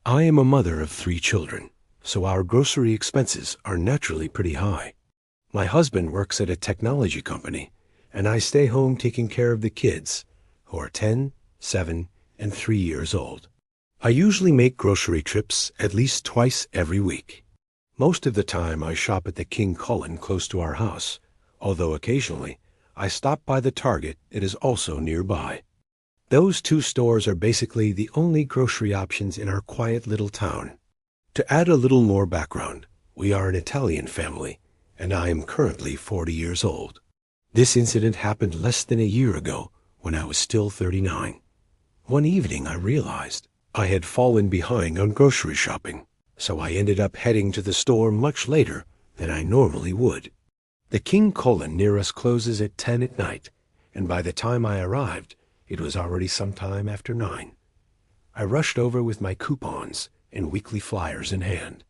I am a mother of 3 children, so our grocery expenses are naturally pretty high. My husband works at a technology company, and I stay home taking care of the kids, who are 10, 7, and 3 years old. I usually make grocery trips at least twice every week. Most of the time I shop at the King Cullen close to our house, although occasionally I stop by the Target that is also nearby. Those 2 stores are basically the only grocery options in our quiet little town. To add a little more background, we are an Italian family, and I am currently 40 years old. This incident happened less than a year ago when I was still 39. One evening I realized I had fallen behind on grocery shopping, so I ended up heading to the store much later than I normally would. The King Cullen near us closes at 10 at night, and by the time I arrived, it was already some time after 9. I rushed over with my coupons and weekly flyers in hand.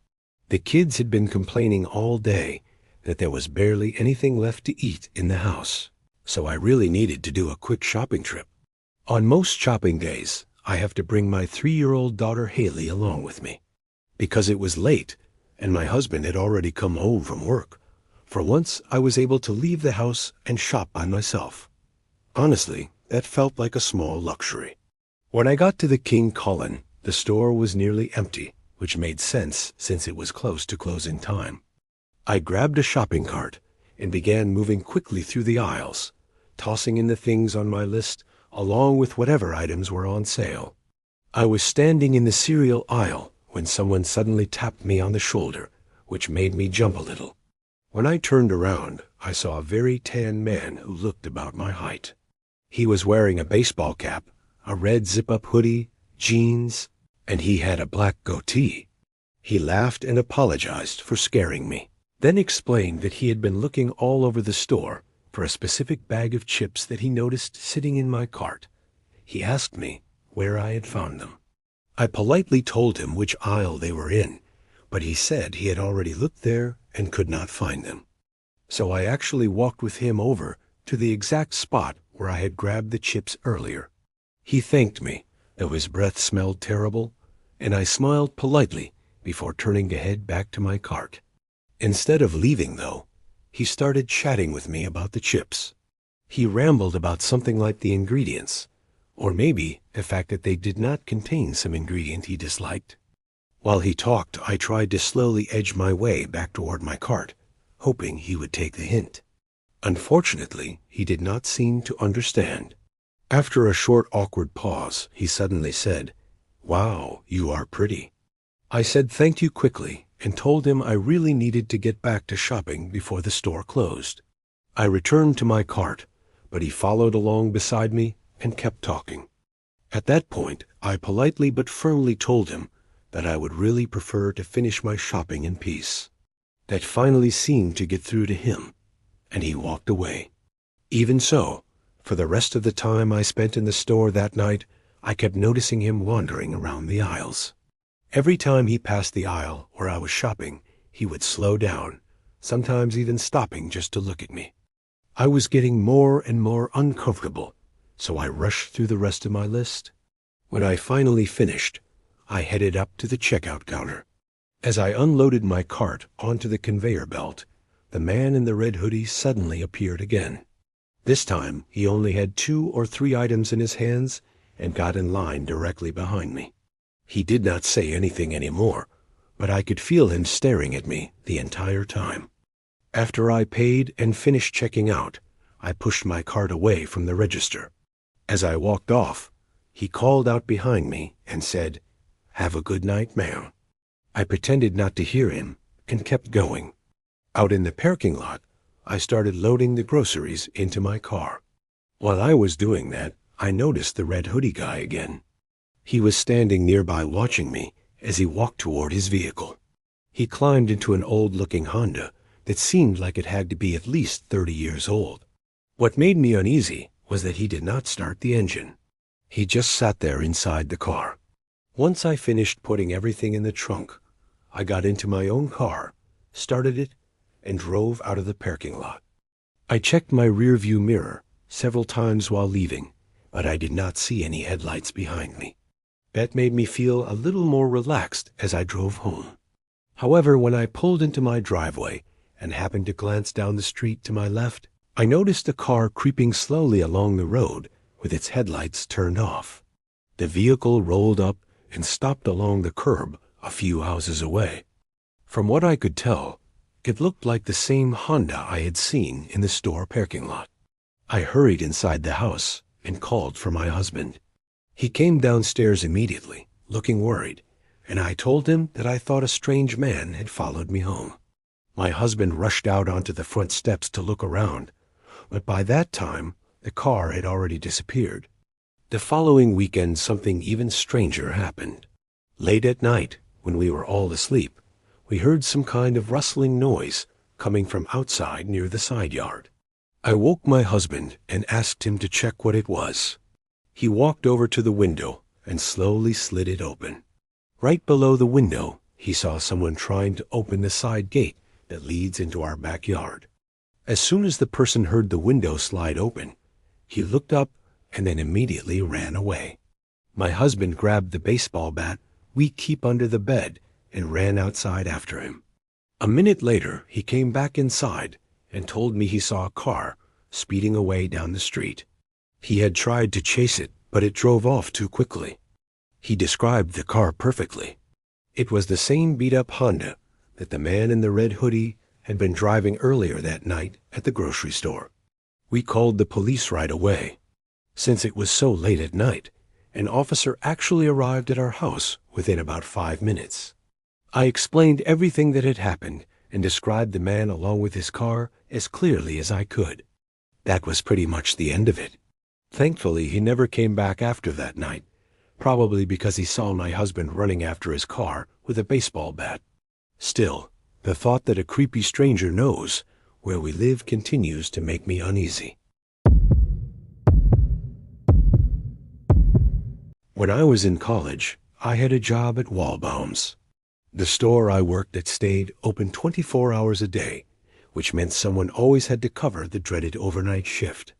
The kids had been complaining all day that there was barely anything left to eat in the house, so I really needed to do a quick shopping trip. On most shopping days, I have to bring my 3-year-old daughter Haley along with me. Because it was late, and my husband had already come home from work, for once I was able to leave the house and shop by myself. Honestly, that felt like a small luxury. When I got to the King Cullen, the store was nearly empty, which made sense since it was close to closing time. I grabbed a shopping cart and began moving quickly through the aisles, tossing in the things on my list along with whatever items were on sale. I was standing in the cereal aisle when someone suddenly tapped me on the shoulder, which made me jump a little. When I turned around, I saw a very tan man who looked about my height. He was wearing a baseball cap, a red zip-up hoodie, jeans, and he had a black goatee. He laughed and apologized for scaring me, then explained that he had been looking all over the store for a specific bag of chips that he noticed sitting in my cart. He asked me where I had found them. I politely told him which aisle they were in, but he said he had already looked there and could not find them. So I actually walked with him over to the exact spot where I had grabbed the chips earlier. He thanked me, though his breath smelled terrible, and I smiled politely before turning to head back to my cart. Instead of leaving, though, he started chatting with me about the chips. He rambled about something like the ingredients, or maybe the fact that they did not contain some ingredient he disliked. While he talked, I tried to slowly edge my way back toward my cart, hoping he would take the hint. Unfortunately, he did not seem to understand. After a short, awkward pause, he suddenly said, "Wow, you are pretty." I said thank you quickly and told him I really needed to get back to shopping before the store closed. I returned to my cart, but he followed along beside me and kept talking. At that point, I politely but firmly told him that I would really prefer to finish my shopping in peace. That finally seemed to get through to him, and he walked away. Even so, for the rest of the time I spent in the store that night, I kept noticing him wandering around the aisles. Every time he passed the aisle where I was shopping, he would slow down, sometimes even stopping just to look at me. I was getting more and more uncomfortable, so I rushed through the rest of my list. When I finally finished, I headed up to the checkout counter. As I unloaded my cart onto the conveyor belt, the man in the red hoodie suddenly appeared again. This time, he only had 2 or 3 items in his hands and got in line directly behind me. He did not say anything anymore, but I could feel him staring at me the entire time. After I paid and finished checking out, I pushed my cart away from the register. As I walked off, he called out behind me and said, "Have a good night, ma'am." I pretended not to hear him and kept going. Out in the parking lot, I started loading the groceries into my car. While I was doing that, I noticed the red hoodie guy again. He was standing nearby watching me as he walked toward his vehicle. He climbed into an old-looking Honda that seemed like it had to be at least 30 years old. What made me uneasy was that he did not start the engine. He just sat there inside the car. Once I finished putting everything in the trunk, I got into my own car, started it, and drove out of the parking lot. I checked my rearview mirror several times while leaving, but I did not see any headlights behind me. That made me feel a little more relaxed as I drove home. However, when I pulled into my driveway and happened to glance down the street to my left, I noticed a car creeping slowly along the road with its headlights turned off. The vehicle rolled up and stopped along the curb a few houses away. From what I could tell, it looked like the same Honda I had seen in the store parking lot. I hurried inside the house and called for my husband. He came downstairs immediately, looking worried, and I told him that I thought a strange man had followed me home. My husband rushed out onto the front steps to look around, but by that time, the car had already disappeared. The following weekend, something even stranger happened. Late at night, when we were all asleep, we heard some kind of rustling noise coming from outside near the side yard. I woke my husband and asked him to check what it was. He walked over to the window and slowly slid it open. Right below the window, he saw someone trying to open the side gate that leads into our backyard. As soon as the person heard the window slide open, he looked up and then immediately ran away. My husband grabbed the baseball bat we keep under the bed and ran outside after him. A minute later, he came back inside and told me he saw a car speeding away down the street. He had tried to chase it, but it drove off too quickly. He described the car perfectly. It was the same beat-up Honda that the man in the red hoodie had been driving earlier that night at the grocery store. We called the police right away. Since it was so late at night, an officer actually arrived at our house within about 5 minutes. I explained everything that had happened and described the man along with his car as clearly as I could. That was pretty much the end of it. Thankfully, he never came back after that night, probably because he saw my husband running after his car with a baseball bat. Still, the thought that a creepy stranger knows where we live continues to make me uneasy. When I was in college, I had a job at Walbaum's. The store I worked at stayed open 24 hours a day, which meant someone always had to cover the dreaded overnight shift.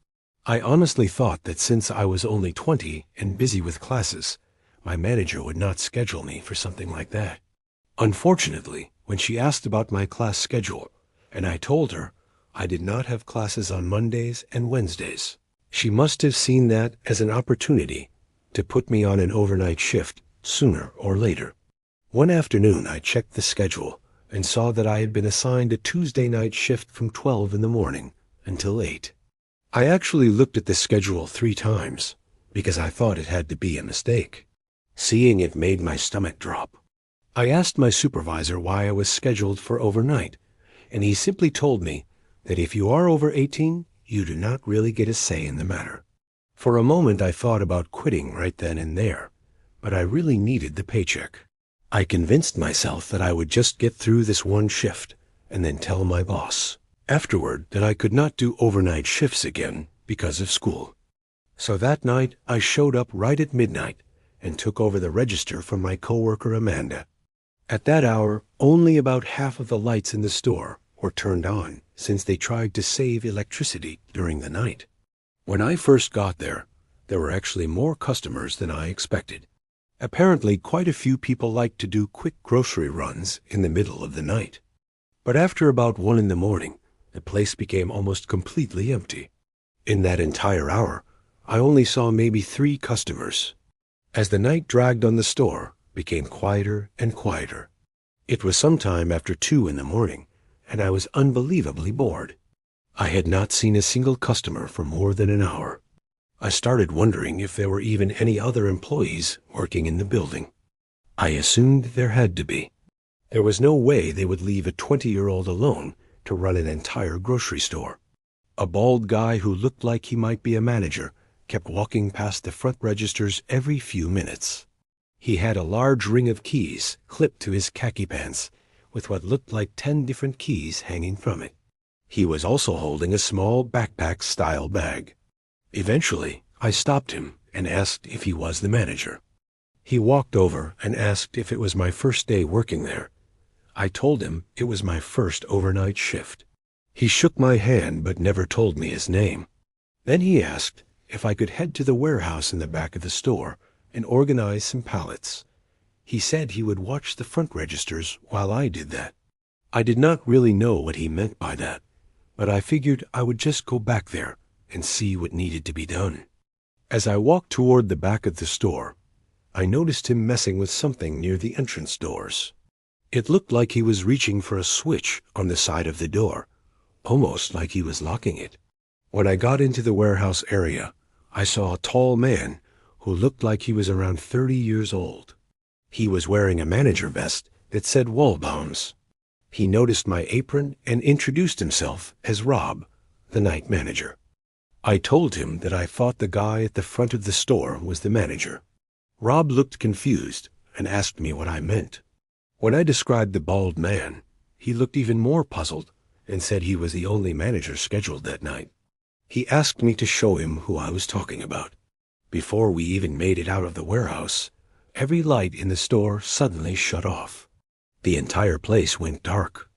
I honestly thought that since I was only 20 and busy with classes, my manager would not schedule me for something like that. Unfortunately, when she asked about my class schedule, and I told her I did not have classes on Mondays and Wednesdays, she must have seen that as an opportunity to put me on an overnight shift sooner or later. One afternoon, I checked the schedule and saw that I had been assigned a Tuesday night shift from 12 in the morning until 8. I actually looked at the schedule 3 times because I thought it had to be a mistake. Seeing it made my stomach drop. I asked my supervisor why I was scheduled for overnight, and he simply told me that if you are over 18, you do not really get a say in the matter. For a moment, I thought about quitting right then and there, but I really needed the paycheck. I convinced myself that I would just get through this one shift and then tell my boss afterward that I could not do overnight shifts again because of school. So that night, I showed up right at midnight and took over the register from my coworker Amanda. At that hour, only about half of the lights in the store were turned on since they tried to save electricity during the night. When I first got there were actually more customers than I expected. Apparently, quite a few people liked to do quick grocery runs in the middle of the night. But after about 1 in the morning, the place became almost completely empty. In that entire hour, I only saw maybe 3 customers. As the night dragged on, the store became quieter and quieter. It was sometime after 2 in the morning, and I was unbelievably bored. I had not seen a single customer for more than an hour. I started wondering if there were even any other employees working in the building. I assumed there had to be. There was no way they would leave a 20-year-old alone to run an entire grocery store. A bald guy who looked like he might be a manager kept walking past the front registers every few minutes. He had a large ring of keys clipped to his khaki pants, with what looked like 10 different keys hanging from it. He was also holding a small backpack-style bag. Eventually, I stopped him and asked if he was the manager. He walked over and asked if it was my first day working there. I told him it was my first overnight shift. He shook my hand but never told me his name. Then he asked if I could head to the warehouse in the back of the store and organize some pallets. He said he would watch the front registers while I did that. I did not really know what he meant by that, but I figured I would just go back there and see what needed to be done. As I walked toward the back of the store, I noticed him messing with something near the entrance doors. It looked like he was reaching for a switch on the side of the door, almost like he was locking it. When I got into the warehouse area, I saw a tall man who looked like he was around 30 years old. He was wearing a manager vest that said Wallbaums. He noticed my apron and introduced himself as Rob, the night manager. I told him that I thought the guy at the front of the store was the manager. Rob looked confused and asked me what I meant. When I described the bald man, he looked even more puzzled and said he was the only manager scheduled that night. He asked me to show him who I was talking about. Before we even made it out of the warehouse, every light in the store suddenly shut off. The entire place went dark.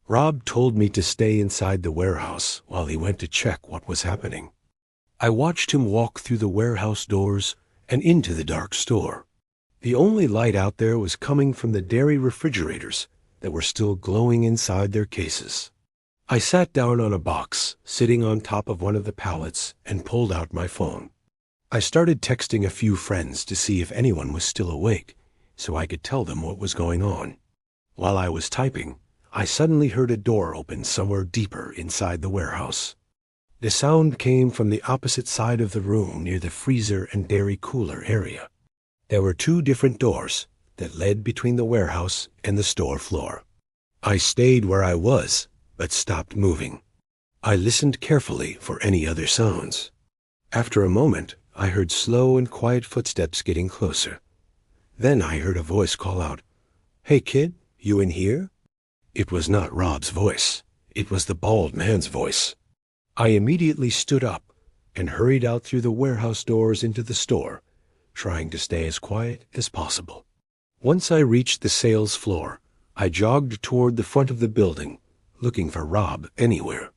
Rob told me to stay inside the warehouse while he went to check what was happening. I watched him walk through the warehouse doors and into the dark store. The only light out there was coming from the dairy refrigerators that were still glowing inside their cases. I sat down on a box sitting on top of one of the pallets and pulled out my phone. I started texting a few friends to see if anyone was still awake so I could tell them what was going on. While I was typing, I suddenly heard a door open somewhere deeper inside the warehouse. The sound came from the opposite side of the room near the freezer and dairy cooler area. There were 2 different doors that led between the warehouse and the store floor. I stayed where I was, but stopped moving. I listened carefully for any other sounds. After a moment, I heard slow and quiet footsteps getting closer. Then I heard a voice call out, "Hey kid, you in here?" It was not Rob's voice. It was the bald man's voice. I immediately stood up and hurried out through the warehouse doors into the store, trying to stay as quiet as possible. Once I reached the sales floor, I jogged toward the front of the building, looking for Rob anywhere.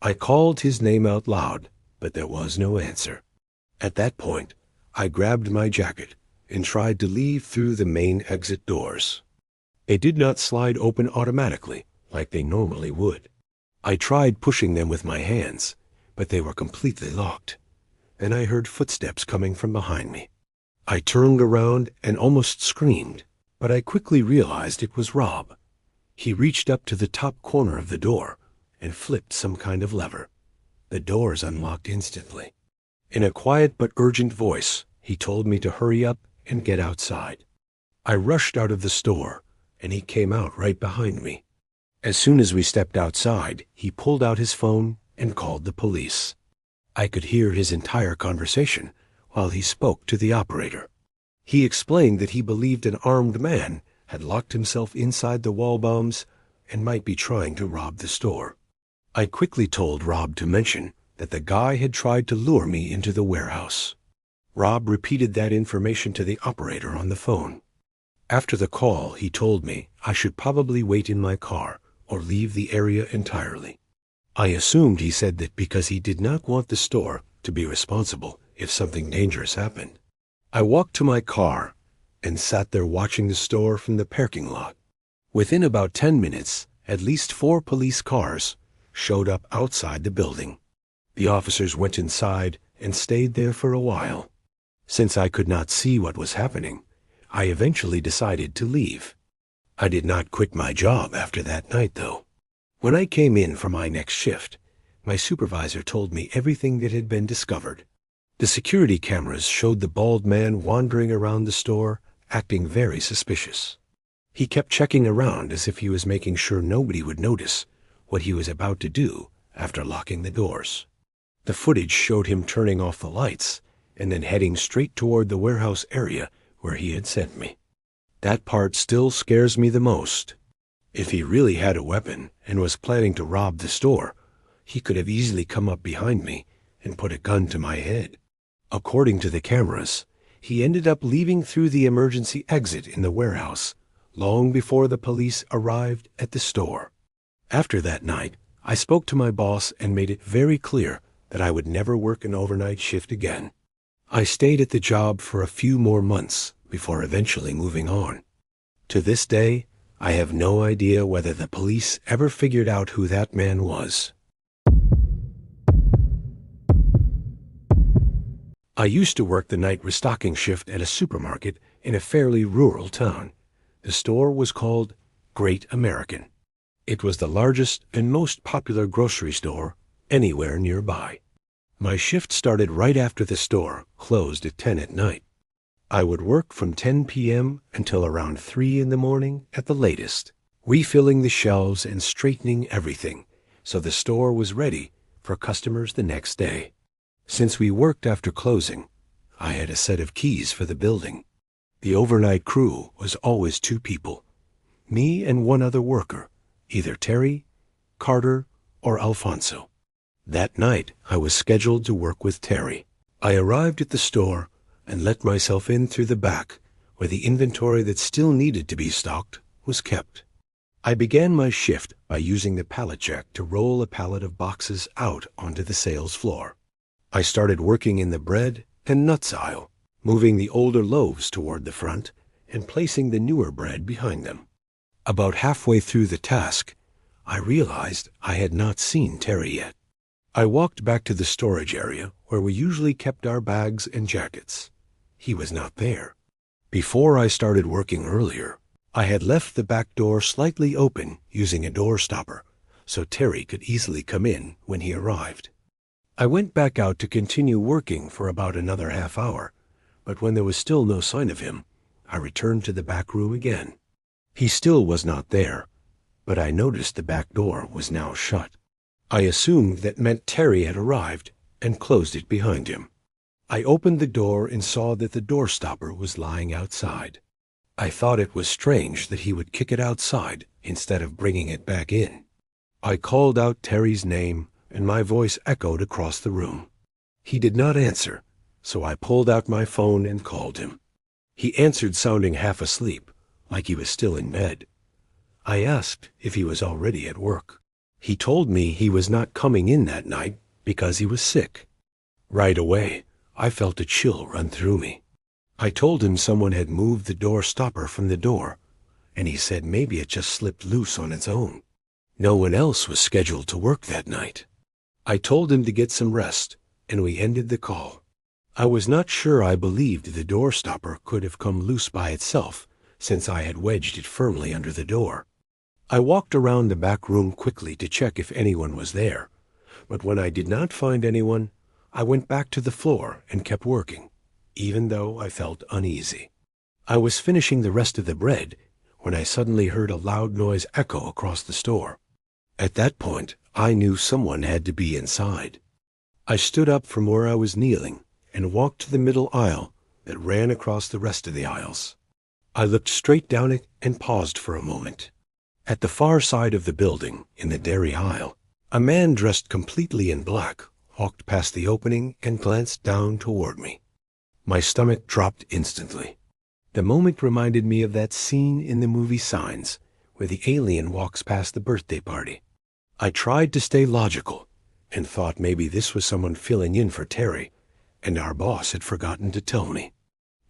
I called his name out loud, but there was no answer. At that point, I grabbed my jacket and tried to leave through the main exit doors. They did not slide open automatically like they normally would. I tried pushing them with my hands, but they were completely locked, and I heard footsteps coming from behind me. I turned around and almost screamed, but I quickly realized it was Rob. He reached up to the top corner of the door and flipped some kind of lever. The doors unlocked instantly. In a quiet but urgent voice, he told me to hurry up and get outside. I rushed out of the store, and he came out right behind me. As soon as we stepped outside, he pulled out his phone and called the police. I could hear his entire conversation while he spoke to the operator. He explained that he believed an armed man had locked himself inside the Wallbaums and might be trying to rob the store. I quickly told Rob to mention that the guy had tried to lure me into the warehouse. Rob repeated that information to the operator on the phone. After the call, he told me I should probably wait in my car or leave the area entirely. I assumed he said that because he did not want the store to be responsible if something dangerous happened. I walked to my car and sat there watching the store from the parking lot. Within about 10 minutes, at least 4 police cars showed up outside the building. The officers went inside and stayed there for a while. Since I could not see what was happening, I eventually decided to leave. I did not quit my job after that night, though. When I came in for my next shift, my supervisor told me everything that had been discovered. The security cameras showed the bald man wandering around the store, acting very suspicious. He kept checking around as if he was making sure nobody would notice what he was about to do after locking the doors. The footage showed him turning off the lights and then heading straight toward the warehouse area where he had sent me. That part still scares me the most. If he really had a weapon and was planning to rob the store, he could have easily come up behind me and put a gun to my head. According to the cameras, he ended up leaving through the emergency exit in the warehouse long before the police arrived at the store. After that night, I spoke to my boss and made it very clear that I would never work an overnight shift again. I stayed at the job for a few more months before eventually moving on. To this day, I have no idea whether the police ever figured out who that man was. I used to work the night restocking shift at a supermarket in a fairly rural town. The store was called Great American. It was the largest and most popular grocery store anywhere nearby. My shift started right after the store closed at 10 at night. I would work from 10 p.m. until around 3 in the morning at the latest, refilling the shelves and straightening everything so the store was ready for customers the next day. Since we worked after closing, I had a set of keys for the building. The overnight crew was always 2 people, me and one other worker, either Terry, Carter, or Alfonso. That night, I was scheduled to work with Terry. I arrived at the store and let myself in through the back, where the inventory that still needed to be stocked was kept. I began my shift by using the pallet jack to roll a pallet of boxes out onto the sales floor. I started working in the bread and nuts aisle, moving the older loaves toward the front and placing the newer bread behind them. About halfway through the task, I realized I had not seen Terry yet. I walked back to the storage area where we usually kept our bags and jackets. He was not there. Before I started working earlier, I had left the back door slightly open using a door stopper, so Terry could easily come in when he arrived. I went back out to continue working for about another half hour, but when there was still no sign of him, I returned to the back room again. He still was not there, but I noticed the back door was now shut. I assumed that meant Terry had arrived and closed it behind him. I opened the door and saw that the door stopper was lying outside. I thought it was strange that he would kick it outside instead of bringing it back in. I called out Terry's name, and my voice echoed across the room. He did not answer, so I pulled out my phone and called him. He answered sounding half asleep, like he was still in bed. I asked if he was already at work. He told me he was not coming in that night because he was sick. Right away, I felt a chill run through me. I told him someone had moved the door stopper from the door, and he said maybe it just slipped loose on its own. No one else was scheduled to work that night. I told him to get some rest, and we ended the call. I was not sure I believed the door stopper could have come loose by itself, since I had wedged it firmly under the door. I walked around the back room quickly to check if anyone was there, but when I did not find anyone, I went back to the floor and kept working, even though I felt uneasy. I was finishing the rest of the bread when I suddenly heard a loud noise echo across the store. At that point, I knew someone had to be inside. I stood up from where I was kneeling and walked to the middle aisle that ran across the rest of the aisles. I looked straight down it and paused for a moment. At the far side of the building, in the dairy aisle, a man dressed completely in black walked past the opening and glanced down toward me. My stomach dropped instantly. The moment reminded me of that scene in the movie Signs, where the alien walks past the birthday party. I tried to stay logical and thought maybe this was someone filling in for Terry, and our boss had forgotten to tell me.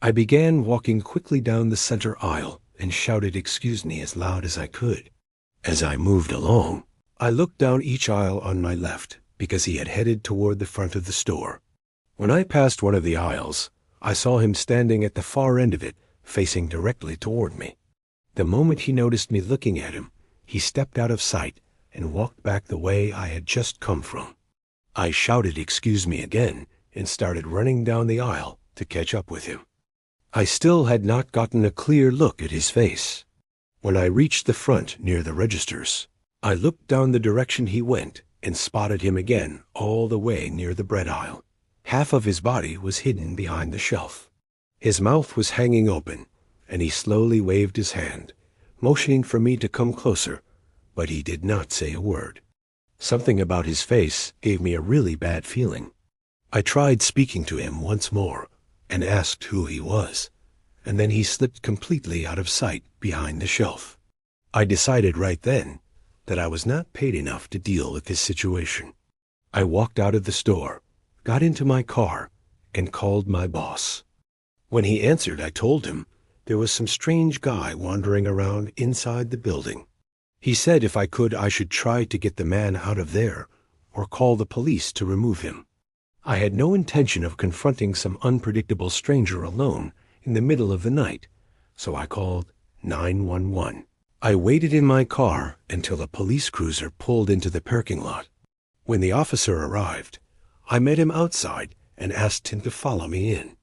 I began walking quickly down the center aisle and shouted "excuse me" as loud as I could. As I moved along, I looked down each aisle on my left because he had headed toward the front of the store. When I passed one of the aisles, I saw him standing at the far end of it, facing directly toward me. The moment he noticed me looking at him, he stepped out of sight and walked back the way I had just come from. I shouted "excuse me" again and started running down the aisle to catch up with him. I still had not gotten a clear look at his face. When I reached the front near the registers, I looked down the direction he went and spotted him again all the way near the bread aisle. Half of his body was hidden behind the shelf. His mouth was hanging open, and he slowly waved his hand, motioning for me to come closer, but he did not say a word. Something about his face gave me a really bad feeling. I tried speaking to him once more and asked who he was, and then he slipped completely out of sight behind the shelf. I decided right then that I was not paid enough to deal with this situation. I walked out of the store, got into my car, and called my boss. When he answered, I told him there was some strange guy wandering around inside the building. He said if I could, I should try to get the man out of there or call the police to remove him. I had no intention of confronting some unpredictable stranger alone in the middle of the night, so I called 911. I waited in my car until a police cruiser pulled into the parking lot. When the officer arrived, I met him outside and asked him to follow me in.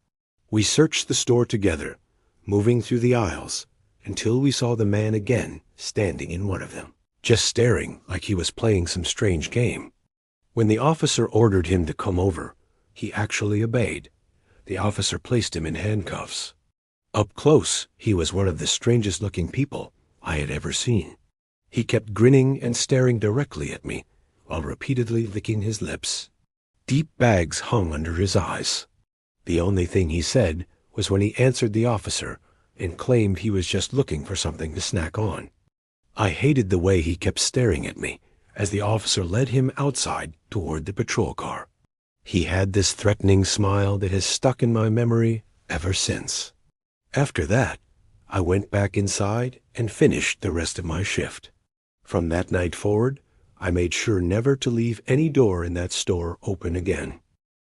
We searched the store together, moving through the aisles until we saw the man again standing in one of them, just staring like he was playing some strange game. When the officer ordered him to come over, he actually obeyed. The officer placed him in handcuffs. Up close, he was one of the strangest-looking people I had ever seen. He kept grinning and staring directly at me while repeatedly licking his lips. Deep bags hung under his eyes. The only thing he said was when he answered the officer and claimed he was just looking for something to snack on. I hated the way he kept staring at me as the officer led him outside toward the patrol car. He had this threatening smile that has stuck in my memory ever since. After that, I went back inside and finished the rest of my shift. From that night forward, I made sure never to leave any door in that store open again.